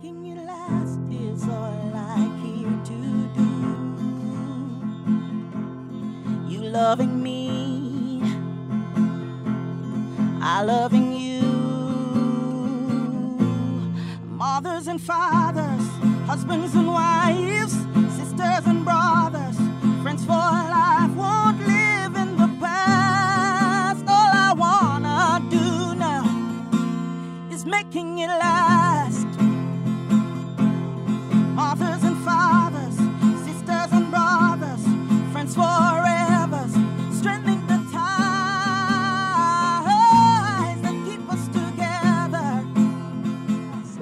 Making it last is all I care to do. You loving me, I loving you. Mothers and fathers, husbands and wives, sisters and brothers, friends for life, won't live in the past. All I wanna do now is making it last. Mothers and fathers, sisters and brothers, friends forever, strengthening the ties that keep us together.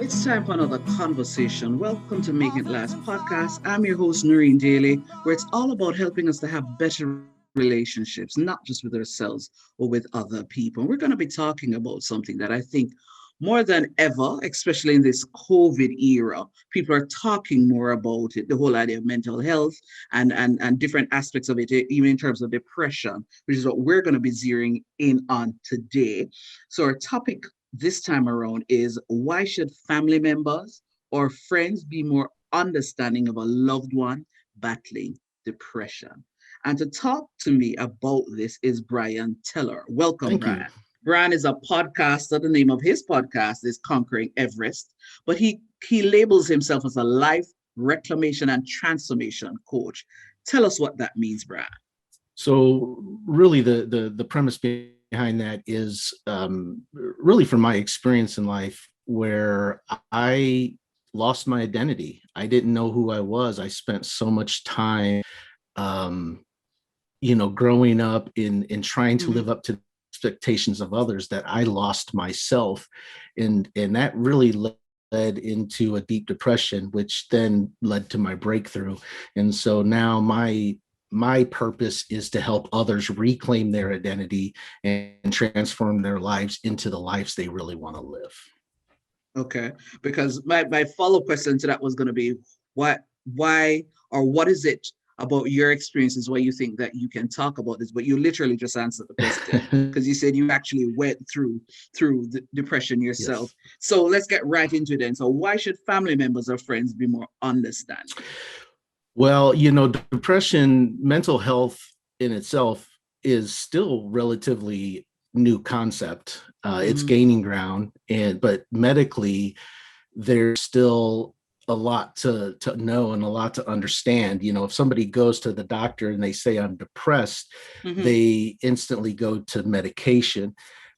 It's time for another conversation. Welcome to Make It Last podcast. I'm your host, Noreen Daly, where it's all about helping us to have better relationships, not just with ourselves or with other people. We're going to be talking about something that I think more than ever, especially in this COVID era, people are talking more about it, the whole idea of mental health and different aspects of it, even in terms of depression, which is what we're going to be zeroing in on today. So our topic this time around is why should family members or friends be more understanding of a loved one battling depression? And to talk to me about this is Brian Tellor. Welcome, Thank you. Brian. Brian is a podcaster. The name of his podcast is Conquering Everest, but he labels himself as a life reclamation and transformation coach. Tell us what that means, Brian. So really the premise behind that is really from my experience in life where I lost my identity. I didn't know who I was. I spent so much time, growing up in trying to live up to expectations of others that I lost myself. And that really led into a deep depression, which then led to my breakthrough. And so now my purpose is to help others reclaim their identity and transform their lives into the lives they really want to live. Okay. Because my follow-up question to that was going to be why or what is it about your experiences why you think that you can talk about this, but you literally just answered the question because you said you actually went through the depression yourself. Yes. So let's get right into it then. So why should family members or friends be more understanding? Well, depression, mental health in itself is still relatively new concept. It's gaining ground, but medically, there's still a lot to know and a lot to understand. If somebody goes to the doctor and they say I'm depressed, they instantly go to medication.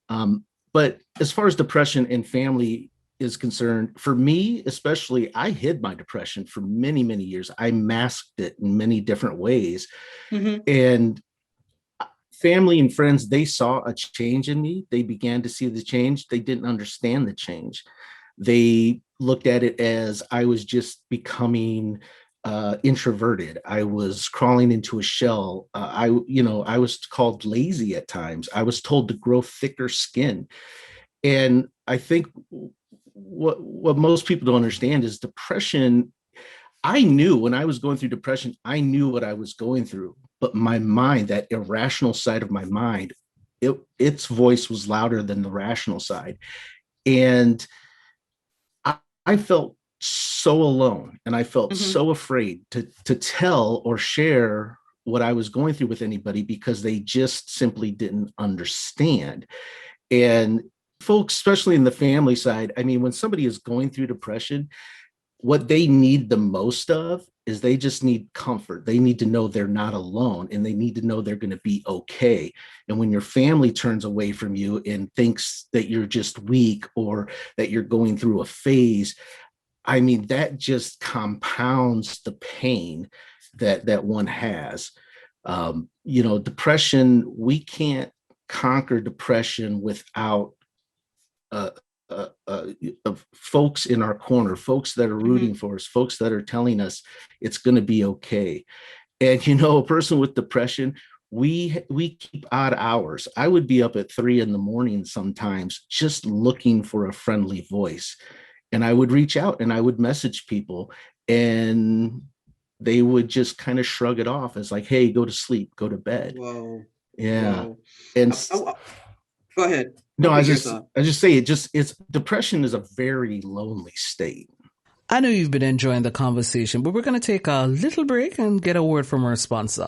But as far as depression in family is concerned, for me especially, I hid my depression for many, many years. I masked it in many different ways. And family and friends, they saw a change in me. They began to see the change. They didn't understand the change. They looked at it as I was just becoming introverted. I was crawling into a shell. I was called lazy at times. I was told to grow thicker skin. And I think what most people don't understand is depression. I knew when I was going through depression, I knew what I was going through, but my mind, that irrational side of my mind, its voice was louder than the rational side. And I felt so alone and I felt so afraid to tell or share what I was going through with anybody because they just simply didn't understand. And folks, especially in the family side, I mean, when somebody is going through depression, what they need the most of is they just need comfort. They need to know they're not alone and they need to know they're going to be okay. And when your family turns away from you and thinks that you're just weak or that you're going through a phase, I mean, that just compounds the pain that one has. Depression, we can't conquer depression without folks in our corner, folks that are rooting for us, folks that are telling us it's going to be okay. And a person with depression, we keep odd hours. I would be up at 3 a.m. sometimes just looking for a friendly voice, and I would reach out and I would message people, and they would just kind of shrug it off as like, "Hey, go to sleep, go to bed." Whoa. Yeah. Whoa. And Go ahead. no, I just say it's depression is a very lonely state. I know you've been enjoying the conversation, but we're going to take a little break and get a word from our sponsor.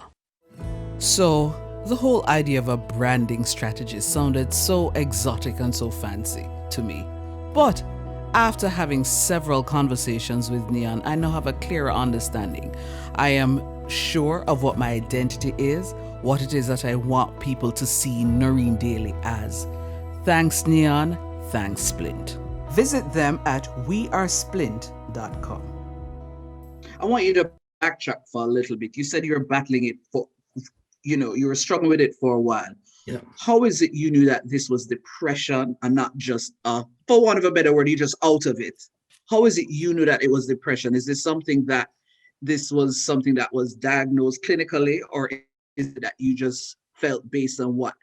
So, the whole idea of a branding strategy sounded so exotic and so fancy to me. But after having several conversations with Neon, I now have a clearer understanding. I am sure of what my identity is, what it is that I want people to see Noreen Daly as. Thanks, Neon. Thanks, Splint. Visit them at wearesplint.com. I want you to backtrack for a little bit. You said you were battling it for, you were struggling with it for a while. Yeah. How is it you knew that this was depression and not just, for want of a better word, you just out of it? How is it you knew that it was depression? Is this something that was diagnosed clinically, or is it that you just felt based on what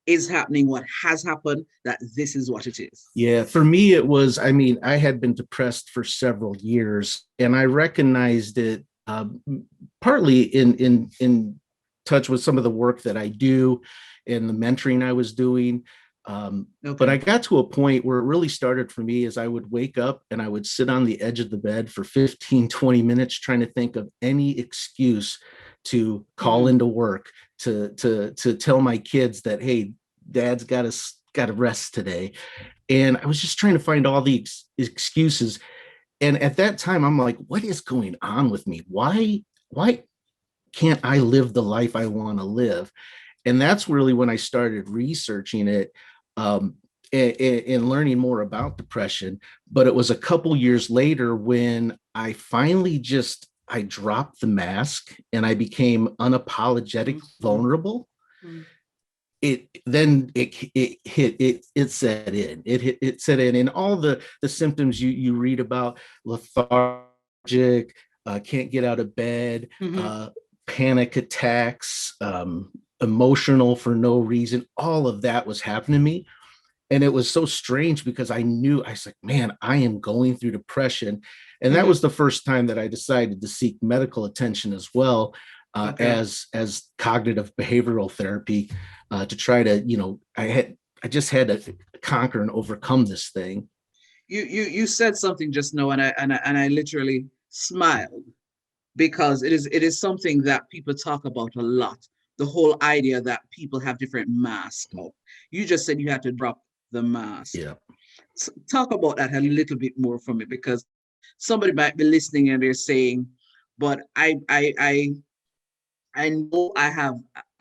is happening, what has happened, that this is what it is? Yeah, for me, it was, I had been depressed for several years, and I recognized it partly in touch with some of the work that I do and the mentoring I was doing. But I got to a point where it really started for me as I would wake up and I would sit on the edge of the bed for 15, 20 minutes trying to think of any excuse to call into work, to tell my kids that, hey, dad's got to rest today. And I was just trying to find all the excuses. And at that time, I'm like, what is going on with me? Why can't I live the life I want to live? And that's really when I started researching it and learning more about depression. But it was a couple years later when I finally I dropped the mask and I became unapologetic vulnerable. It set in, and all the symptoms you read about: lethargic, can't get out of bed, panic attacks, emotional for no reason. All of that was happening to me. And it was so strange because I was like, man, I am going through depression. And that was the first time that I decided to seek medical attention as well, as cognitive behavioral therapy, to try to, I just had to conquer and overcome this thing. You said something just now, and I literally smiled, because it is something that people talk about a lot. The whole idea that people have different masks. You just said you had to drop the mask. Yeah. Talk about that a little bit more for me, because somebody might be listening and they're saying, but I know I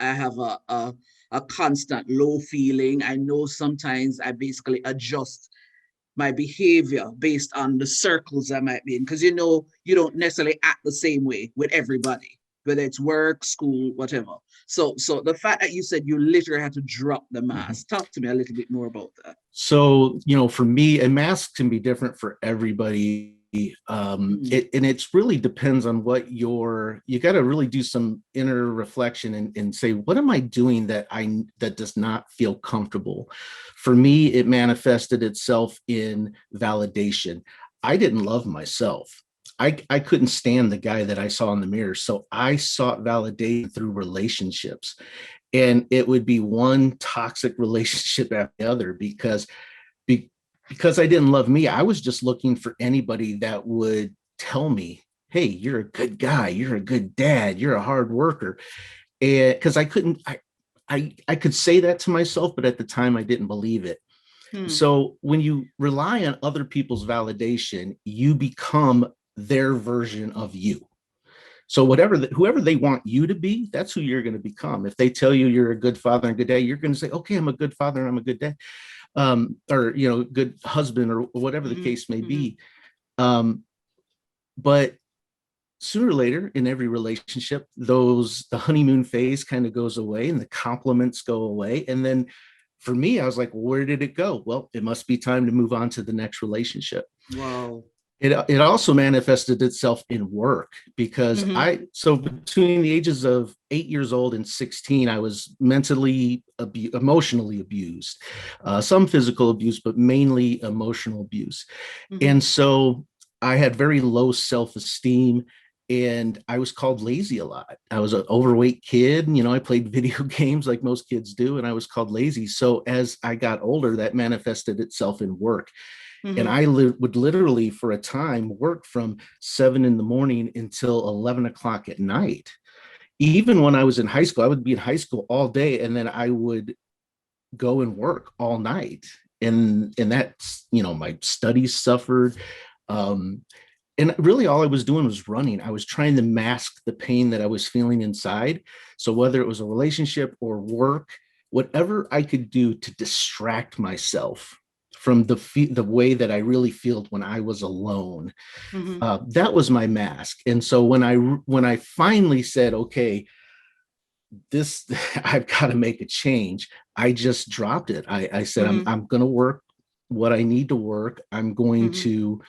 have a constant low feeling. I know sometimes I basically adjust my behavior based on the circles I might be in, because you don't necessarily act the same way with everybody, whether it's work, school, whatever. So the fact that you said you literally had to drop the mask, talk to me a little bit more about that. So, for me, a mask can be different for everybody. And it's really depends on what you got to really do some inner reflection and say, what am I doing that does not feel comfortable? For me, it manifested itself in validation. I didn't love myself. I couldn't stand the guy that I saw in the mirror. So I sought validation through relationships, and it would be one toxic relationship after the other, because I didn't love me. I was just looking for anybody that would tell me, hey, you're a good guy, you're a good dad, you're a hard worker. And because I could say that to myself, but at the time I didn't believe it. So when you rely on other people's validation, you become their version of you. So whoever they want you to be, that's who you're going to become. If they tell you you're a good father and good dad, you're going to say, okay, I'm a good father and I'm a good dad. Or good husband, or whatever the case may be. But sooner or later in every relationship, the honeymoon phase kind of goes away and the compliments go away. And then for me, I was like, where did it go? Well, it must be time to move on to the next relationship. Wow. It also manifested itself in work, because so between the ages of 8 years old and 16, I was mentally emotionally abused, some physical abuse, but mainly emotional abuse. And so I had very low self-esteem, and I was called lazy a lot. I was an overweight kid. I played video games like most kids do, and I was called lazy. So as I got older, that manifested itself in work. And I would literally, for a time, work from 7 in the morning until 11 o'clock at night. Even when I was in high school, I would be in high school all day, and then I would go and work all night. And that's, my studies suffered. And really all I was doing was running. I was trying to mask the pain that I was feeling inside. So whether it was a relationship or work, whatever I could do to distract myself from the way that I really felt when I was alone, that was my mask. And so when I finally said, okay, this I've got to make a change, I just dropped it. I said, I'm going to work what I need to work. I'm going to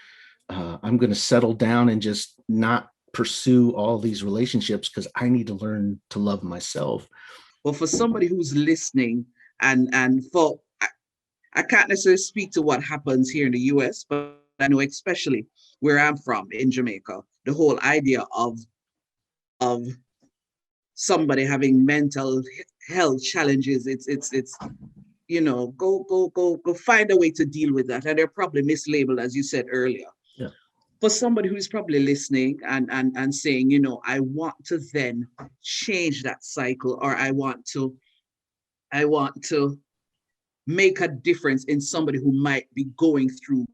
settle down and just not pursue all these relationships because I need to learn to love myself. Well, for somebody who's listening, and for I can't necessarily speak to what happens here in the US, but I know especially where I'm from in Jamaica, the whole idea of somebody having mental health challenges, it's go find a way to deal with that. And they're probably mislabeled, as you said earlier. Yeah. For somebody who's probably listening and saying, I want to then change that cycle, or I want to make a difference in somebody who might be going through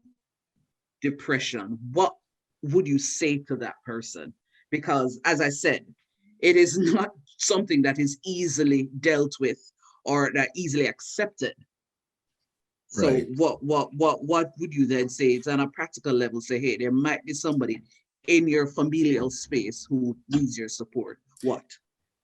depression, what would you say to that person? Because as I said, it is not something that is easily dealt with or that easily accepted. So right. what would you then say? It's on a practical level, say, hey, there might be somebody in your familial space who needs your support. What?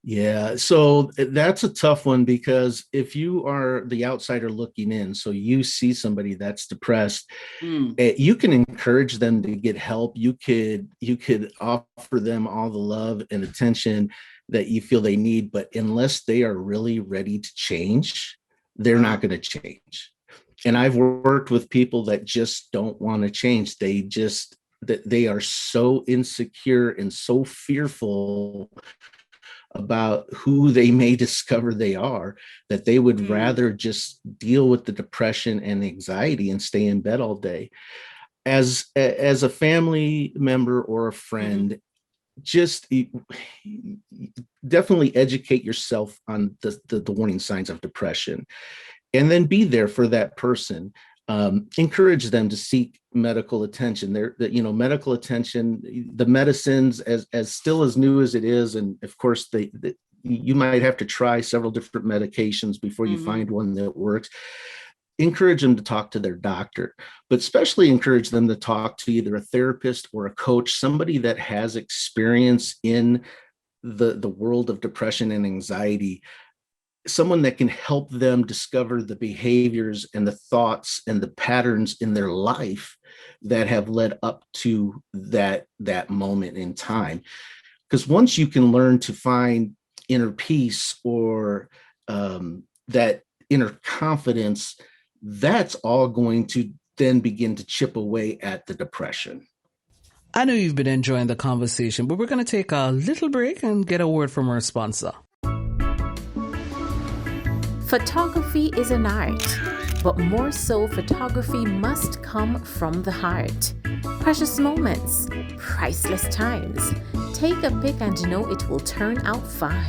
Yeah, so that's a tough one, because if you are the outsider looking in, so you see somebody that's depressed, you can encourage them to get help. You could offer them all the love and attention that you feel they need, but unless they are really ready to change, they're not going to change. And I've worked with people that just don't want to change. They are so insecure and so fearful about who they may discover they are, that they would rather just deal with the depression and anxiety and stay in bed all day. As a family member or a friend, just definitely educate yourself on the warning signs of depression, and then be there for that person. Encourage them to seek medical attention. Medical attention, the medicines, as still as new as it is, and of course you might have to try several different medications before you find one that works. Encourage them to talk to their doctor, but especially encourage them to talk to either a therapist or a coach, somebody that has experience in the world of depression and anxiety, someone that can help them discover the behaviors and the thoughts and the patterns in their life that have led up to that moment in time. Because once you can learn to find inner peace or that inner confidence, that's all going to then begin to chip away at the depression. I know you've been enjoying the conversation, but we're going to take a little break and get a word from our sponsor. Photography is an art, but more so, photography must come from the heart. Precious moments, priceless times. Take a pic and know it will turn out fine.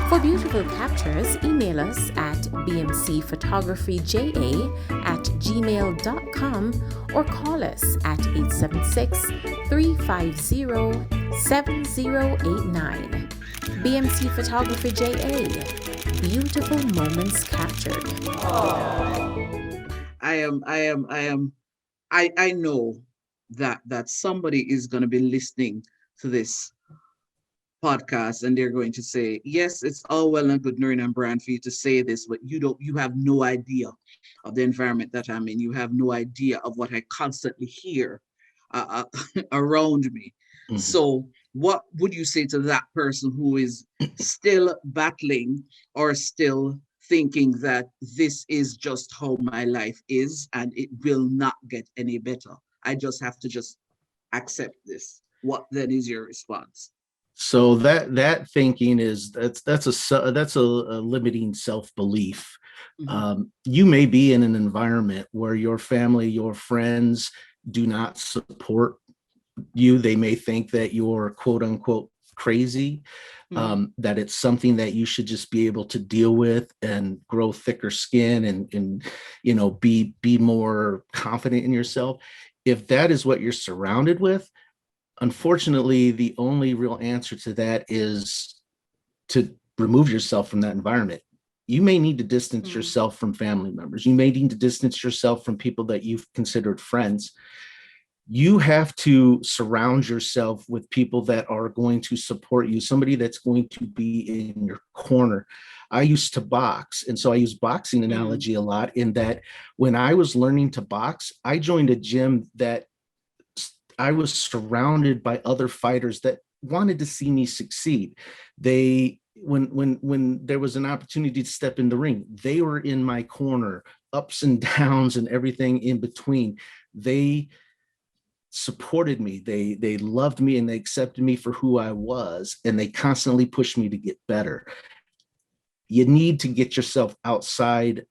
For beautiful captures, email us at bmcphotographyja@gmail.com or call us at 876-350-7089. BMC Photography JA. Beautiful moments captured. I know that somebody is going to be listening to this podcast and they're going to say, yes, it's all well and good, Noreen and Brian, for you to say this, but you have no idea of the environment that I'm in. You have no idea of what I constantly hear around me. So what would you say to that person who is still battling or still thinking that this is just how my life is and it will not get any better? I just have to just accept this. What then is your response? So that thinking is that's a limiting self-belief. You may be in an environment where your family, your friends do not support you. They may think that you're quote unquote crazy, that it's something that you should just be able to deal with and grow thicker skin and be more confident in yourself. If that is what you're surrounded with, unfortunately, the only real answer to that is to remove yourself from that environment. You may need to distance yourself from family members. You may need to distance yourself from people that you've considered friends. You have to surround yourself with people that are going to support you, somebody that's going to be in your corner. I used to box, and so I use boxing analogy a lot, in that when I was learning to box, I joined a gym that I was surrounded by other fighters that wanted to see me succeed. When there was an opportunity to step in the ring, they were in my corner, ups and downs and everything in between. They supported me, they loved me, and they accepted me for who I was, and they constantly pushed me to get better. You need to get yourself outside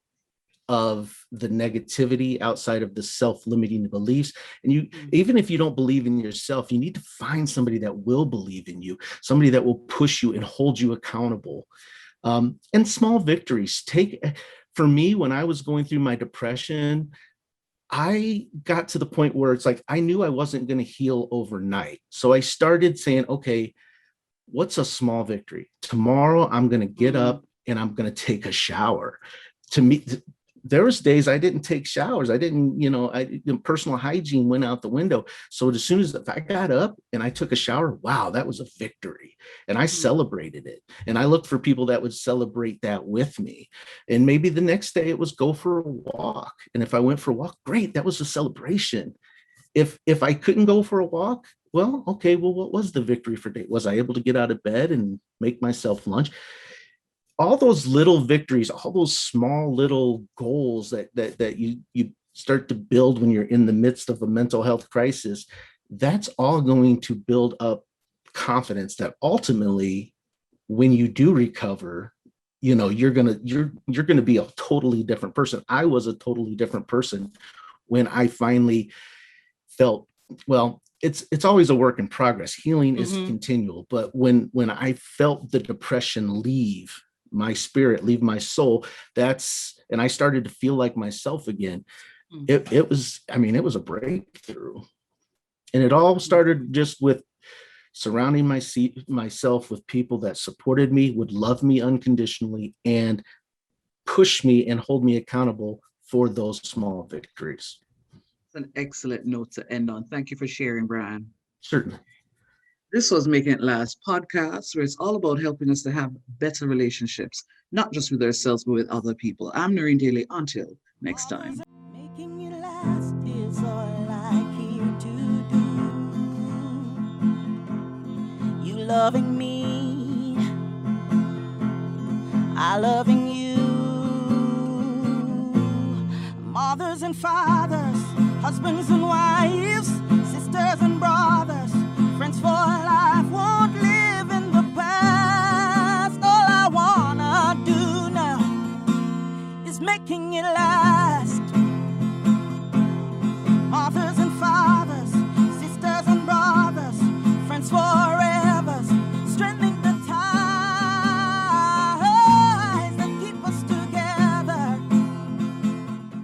of the negativity, outside of the self-limiting beliefs. And you, even if you don't believe in yourself, you need to find somebody that will believe in you, somebody that will push you and hold you accountable. And small victories. For me, when I was going through my depression, I got to the point where it's like, I knew I wasn't going to heal overnight. So I started saying, okay, what's a small victory? Tomorrow, I'm going to get up and I'm going to take a shower. To me, there was days I didn't take showers. I didn't, personal hygiene went out the window. So as soon as I got up and I took a shower, wow, that was a victory. And I celebrated it. And I looked for people that would celebrate that with me. And maybe the next day it was go for a walk. And if I went for a walk, great, that was a celebration. If I couldn't go for a walk, well, okay, well, what was the victory for day? Was I able to get out of bed and make myself lunch? All those little victories, all those small little goals that you start to build when you're in the midst of a mental health crisis, that's all going to build up confidence that ultimately, when you do recover, you're gonna be a totally different person. I was a totally different person when I finally felt, well, it's always a work in progress. Healing is continual, but when I felt the depression leave my spirit, leave my soul, and I started to feel like myself again. It was a breakthrough. And it all started just with surrounding myself with people that supported me, would love me unconditionally, and push me and hold me accountable for those small victories. It's an excellent note to end on. Thank you for sharing, Brian. Certainly. This was Making It Last podcast, where it's all about helping us to have better relationships, not just with ourselves, but with other people. I'm Noreen Daly. Until next time. Making it last is all I care to do. You loving me, I loving you. Mothers and fathers.